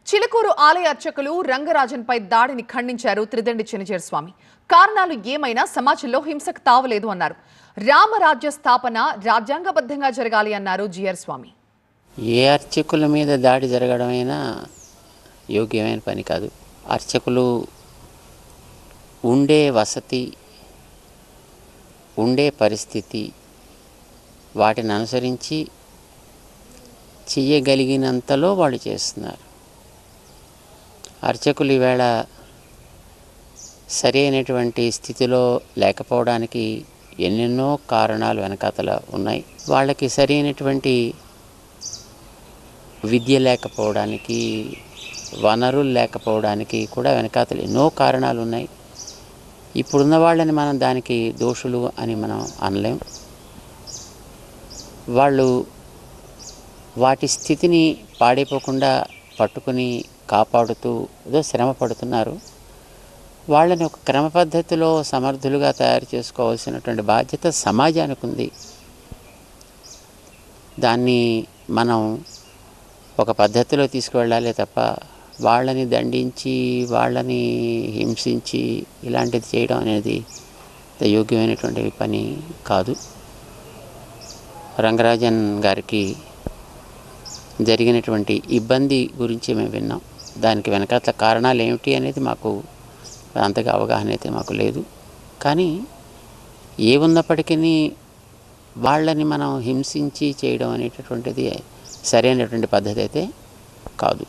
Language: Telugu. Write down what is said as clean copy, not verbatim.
చిలుకూరు ఆలయ అర్చకులు రంగరాజన్పై దాడిని ఖండించారు త్రిదండి చినజీర స్వామి. కారణాలు ఏమైనా సమాజంలో హింసకు తావలేదు అన్నారు. రామరాజ్య స్థాపన రాజ్యాంగబద్ధంగా జరగాలి అన్నారు జీఆర్ స్వామి. ఏ అర్చకుల మీద దాడి జరగడమైనా యోగ్యమైన పని కాదు. అర్చకులు ఉండే వసతి, ఉండే పరిస్థితి వాటిని అనుసరించి చెయ్యగలిగినంతలో వాళ్ళు చేస్తున్నారు. అర్చకులు ఈవేళ సరి అయినటువంటి స్థితిలో లేకపోవడానికి ఎన్నెన్నో కారణాలు వెనకాతల ఉన్నాయి. వాళ్ళకి సరి అయినటువంటి విద్య లేకపోవడానికి, వనరులు లేకపోవడానికి కూడా వెనకాతలు ఎన్నో కారణాలు ఉన్నాయి. ఇప్పుడున్న వాళ్ళని మనం దానికి దోషులు అని మనం అనలేం. వాళ్ళు వాటి స్థితిని పాడైపోకుండా పట్టుకుని కాపాడుతూ ఏదో శ్రమ పడుతున్నారు. వాళ్ళని ఒక క్రమ పద్ధతిలో సమర్థులుగా తయారు చేసుకోవాల్సినటువంటి బాధ్యత సమాజానికి ఉంది. దాన్ని మనం ఒక పద్ధతిలో తీసుకువెళ్ళాలి తప్ప వాళ్ళని దండించి, వాళ్ళని హింసించి ఇలాంటిది చేయడం అనేది యోగ్యమైనటువంటి పని కాదు. రంగరాజన్ గారికి జరిగినటువంటి ఇబ్బంది గురించి మేము విన్నాం. దానికి వెనకాతల కారణాలు ఏమిటి అనేది మాకు అంతగా అవగాహన అయితే మాకు లేదు. కానీ ఏ ఉన్నప్పటికీ వాళ్ళని మనం హింసించి చేయడం అనేటటువంటిది సరైనటువంటి పద్ధతి అయితే కాదు.